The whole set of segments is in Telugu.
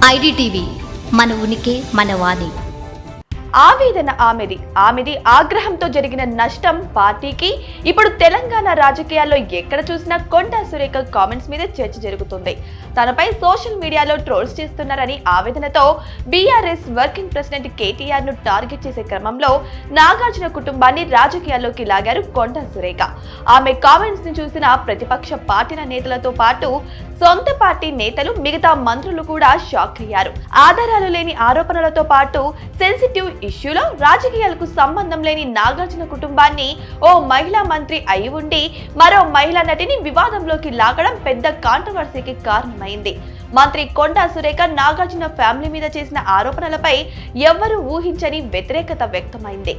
ఐడిటీవీ మన ఉనికి మన వాణి. ఆవేదన ఆమెది ఆగ్రహంతో జరిగిన నష్టం పార్టీకి. ఇప్పుడు తెలంగాణ రాజకీయాల్లో ఎక్కడ చూసినా కొండా సురేఖ కామెంట్స్ మీద చర్చ జరుగుతుంది. తనపై సోషల్ మీడియాలో ట్రోల్స్ చేస్తున్నారని ఆవేదనతో బీఆర్ఎస్ వర్కింగ్ ప్రెసిడెంట్ కేటీఆర్ ను టార్గెట్ చేసే క్రమంలో నాగార్జున కుటుంబాన్ని రాజకీయాల్లోకి లాగారు కొండా సురేఖ. ఆమె కామెంట్స్ ని చూసిన ప్రతిపక్ష పార్టీల నేతలతో పాటు సొంత పార్టీ నేతలు, మిగతా మంత్రులు కూడా షాక్ అయ్యారు. ఆధారాలు లేని ఆరోపణలతో పాటు సెన్సిటివ్ ఇష్యూలో రాజకీయాలకు సంబంధం లేని నాగార్జున కుటుంబాన్ని ఓ మహిళా మంత్రి అయి ఉండి మరో మహిళా నటిని వివాదంలోకి లాగడం పెద్ద కాంట్రవర్సీకి కారణమైంది. మంత్రి కొండా సురేఖ నాగార్జున ఫ్యామిలీ మీద చేసిన ఆరోపణలపై ఎవ్వరూ ఊహించని వ్యతిరేకత వ్యక్తమైంది.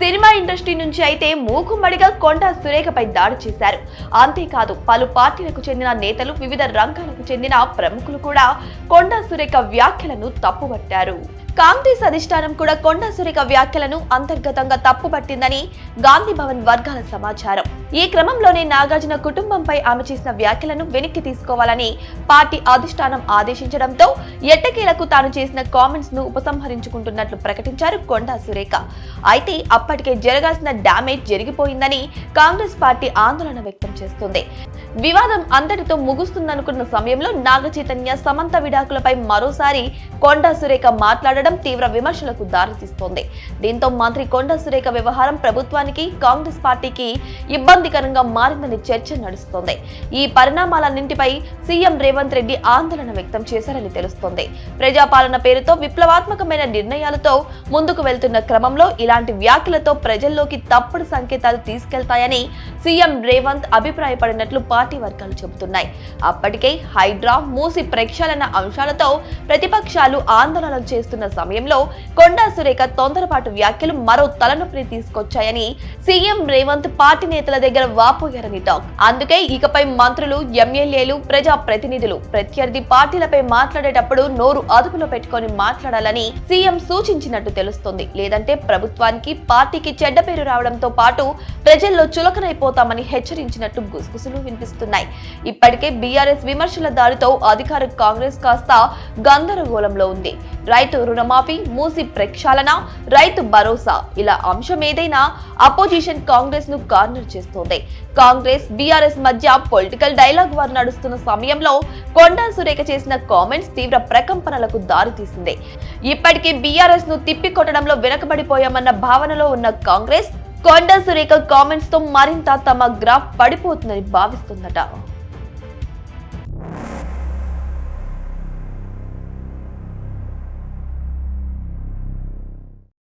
సినిమా ఇండస్ట్రీ నుంచి అయితే మూకుమ్మడిగా కొండా సురేఖపై దాడి చేశారు. అంతేకాదు పలు పార్టీలకు చెందిన నేతలు, వివిధ రంగాలకు చెందిన ప్రముఖులు కూడా కొండా సురేఖ వ్యాఖ్యలను తప్పుపట్టారు. కాంగ్రెస్ అధిష్టానం కూడా కొండా సురేఖ వ్యాఖ్యలను అంతర్గతంగా తప్పుపట్టిందని గాంధీ భవన్ వర్గాల సమాచారం. ఈ క్రమంలోనే నాగార్జున కుటుంబంపై ఆమె చేసిన వ్యాఖ్యలను వెనక్కి తీసుకోవాలని పార్టీ అధిష్టానం ఆదేశించడంతో ఎట్టకేలకు తాను చేసిన కామెంట్స్ ను ఉపసంహరించుకుంటున్నట్లు ప్రకటించారు కొండా సురేఖ. అయితే అప్పటికే జరగాల్సిన డ్యామేజ్ జరిగిపోయిందని కాంగ్రెస్ పార్టీ ఆందోళన వ్యక్తం చేస్తుంది. వివాదం అంతటితో ముగుస్తుందనుకున్న సమయంలో నాగ చైతన్య, సమంత విడాకులపై మరోసారి కొండా సురేఖ మాట్లాడడం తీవ్ర విమర్శలకు దారితీస్తోంది. దీంతో మంత్రి కొండా సురేఖ వ్యవహారం ప్రభుత్వానికి, కాంగ్రెస్ పార్టీకి ఇబ్బందికరంగా మారిందని చర్చ నడుస్తోంది. ఈ పరిణామాలన్నింటిపై సీఎం రేవంత్ రెడ్డి ఆందోళన వ్యక్తం చేశారని తెలుస్తోంది. ప్రజాపాలన పేరుతో విప్లవాత్మకమైన నిర్ణయాలతో ముందుకు వెళ్తున్న క్రమంలో ఇలాంటి వ్యాఖ్యలతో ప్రజల్లోకి తప్పుడు సంకేతాలు తీసుకెళ్తాయని సీఎం రేవంత్ అభిప్రాయపడినట్లు పార్టీ వర్గాలు చెబుతున్నాయి. అప్పటికే హైడ్రా, మూసి ప్రక్షాళన అంశాలతో ప్రతిపక్షాలు ఆందోళనలు చేస్తున్న సమయంలో కొండా సురేఖ తొందరపాటు వ్యాఖ్యలు మరో తలనొప్పిని తీసుకొచ్చాయని సీఎం రేవంత్ పార్టీ నేతల దగ్గర వాపోయారని టాక్. అందుకే ఇకపై మంత్రులు, ఎమ్మెల్యేలు, ప్రజా ప్రతినిధులు ప్రత్యర్థి పార్టీలపై మాట్లాడేటప్పుడు నోరు అదుపులో పెట్టుకొని మాట్లాడాలని సీఎం సూచించినట్టు తెలుస్తుంది. లేదంటే ప్రభుత్వానికి, పార్టీకి చెడ్డ పేరు రావడంతో పాటు ప్రజల్లో చులకనైపోతామని హెచ్చరించినట్టు గుసగుసలు వినిపిస్తున్నాయి. ఇప్పటికే బీఆర్ఎస్ విమర్శల దాడితో అధికార కాంగ్రెస్ కాస్త గందరగోళంలో ఉంది. రైతు రుణమాఫీ, మూసి ప్రక్షాళన, రైతు భరోసా ఇలా అంశం ఏదైనా అపోజిషన్ కాంగ్రెస్ ను కార్నర్ చేస్తోంది. కాంగ్రెస్, బీఆర్ఎస్ మధ్య పొలిటికల్ డైలాగ్ వార్ నడుస్తున్న సమయంలో కొండా సురేఖ చేసిన కామెంట్స్ తీవ్ర ప్రకంపనలకు దారితీసింది. ఇప్పటికే బీఆర్ఎస్ ను తిప్పికొట్టడంలో వెనకబడిపోయామన్న భావనలో ఉన్న కాంగ్రెస్ కొండా సురేఖ కామెంట్స్ తో మరింత తమ గ్రాఫ్ పడిపోతుందని భావిస్తుందట.